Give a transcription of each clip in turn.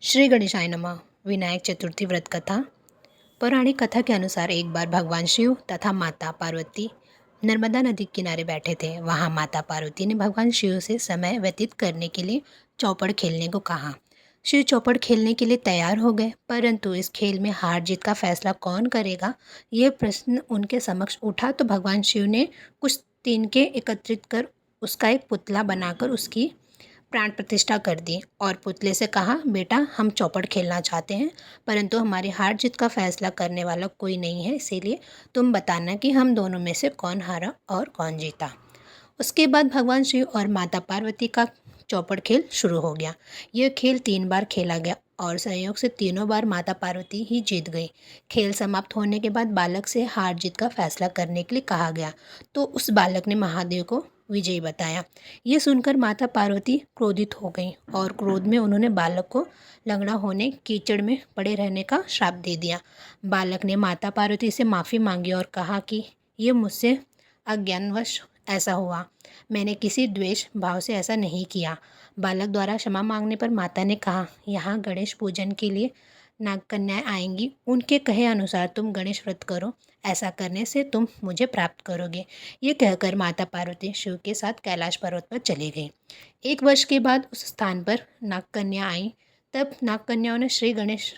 श्री गणेशाय नमः। विनायक चतुर्थी व्रत कथा। पौराणिक कथा के अनुसार एक बार भगवान शिव तथा माता पार्वती नर्मदा नदी किनारे बैठे थे। वहां माता पार्वती ने भगवान शिव से समय व्यतीत करने के लिए चौपड़ खेलने को कहा। शिव चौपड़ खेलने के लिए तैयार हो गए, परंतु इस खेल में हार जीत का फैसला कौन करेगा, यह प्रश्न उनके समक्ष उठा तो भगवान शिव ने कुछ तिनके एकत्रित कर उसका एक पुतला बनाकर उसकी प्राण प्रतिष्ठा कर दी और पुतले से कहा, बेटा हम चौपड़ खेलना चाहते हैं, परंतु हमारी हार जीत का फैसला करने वाला कोई नहीं है, इसीलिए तुम बताना कि हम दोनों में से कौन हारा और कौन जीता। उसके बाद भगवान शिव और माता पार्वती का चौपड़ खेल शुरू हो गया। यह खेल 3 बार खेला गया और संयोग से तीनों बार माता पार्वती ही जीत गई। खेल समाप्त होने के बाद बालक से हार जीत का फैसला करने के लिए कहा गया, तो उस बालक ने महादेव को विजयी बताया। ये सुनकर माता पार्वती क्रोधित हो गईं और क्रोध में उन्होंने बालक को लंगड़ा होने, कीचड़ में पड़े रहने का श्राप दे दिया। बालक ने माता पार्वती से माफ़ी मांगी और कहा कि ये मुझसे अज्ञानवश ऐसा हुआ, मैंने किसी द्वेष भाव से ऐसा नहीं किया। बालक द्वारा क्षमा मांगने पर माता ने कहा, यहाँ गणेश पूजन के लिए नागकन्याएं आएंगी, उनके कहे अनुसार तुम गणेश व्रत करो, ऐसा करने से तुम मुझे प्राप्त करोगे। ये कहकर माता पार्वती शिव के साथ कैलाश पर्वत पर चली गई। 1 वर्ष के बाद उस स्थान पर नागकन्या आई। तब नागकन्याओं ने श्री गणेश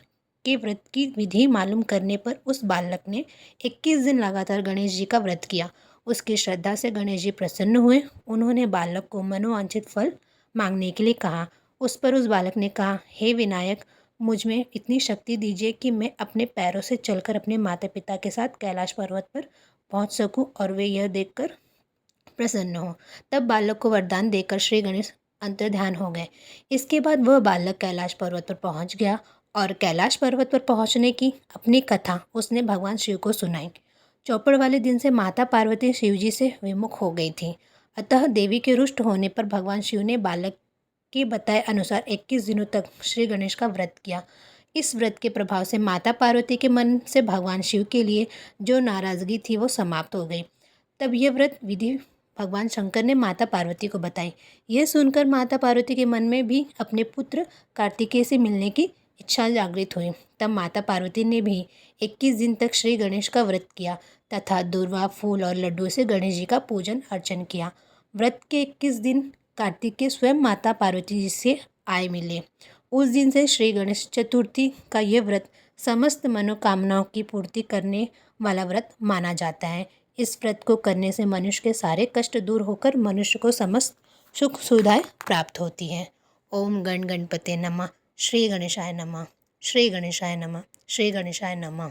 के व्रत की विधि मालूम करने पर उस बालक ने 21 दिन लगातार गणेश जी का व्रत किया। उसकी श्रद्धा से गणेश जी प्रसन्न हुए। उन्होंने बालक को मनोवांछित फल मांगने के लिए कहा। उस पर उस बालक ने कहा, हे विनायक, मुझ में इतनी शक्ति दीजिए कि मैं अपने पैरों से चलकर अपने माता पिता के साथ कैलाश पर्वत पर पहुंच सकूं और वे यह देखकर प्रसन्न हो। तब बालक को वरदान देकर श्री गणेश अंतर्ध्यान हो गए। इसके बाद वह बालक कैलाश पर्वत पर पहुंच गया और कैलाश पर्वत पर पहुंचने की अपनी कथा उसने भगवान शिव को सुनाई। चौपड़ वाले दिन से माता पार्वती शिव जी से विमुख हो गई थी। अतः देवी के रुष्ट होने पर भगवान शिव ने बालक के बताए अनुसार 21 दिनों तक श्री गणेश का व्रत किया। इस व्रत के प्रभाव से माता पार्वती के मन से भगवान शिव के लिए जो नाराजगी थी वो समाप्त हो गई। तब यह व्रत विधि भगवान शंकर ने माता पार्वती को बताई। यह सुनकर माता पार्वती के मन में भी अपने पुत्र कार्तिकेय से मिलने की इच्छा जागृत हुई। तब माता पार्वती ने भी 21 दिन तक श्री गणेश का व्रत किया तथा दूर्वा, फूल और लड्डू से गणेश जी का पूजन अर्चन किया। व्रत के 21 दिन कार्तिकेय स्वयं माता पार्वती जी से आए मिले। उस दिन से श्री गणेश चतुर्थी का यह व्रत समस्त मनोकामनाओं की पूर्ति करने वाला व्रत माना जाता है। इस व्रत को करने से मनुष्य के सारे कष्ट दूर होकर मनुष्य को समस्त सुख सुविधाएं प्राप्त होती हैं। ओम गण गणपते नमः। श्री गणेशाय नमः। श्री गणेशाय नमः। श्री गणेशाय नमः।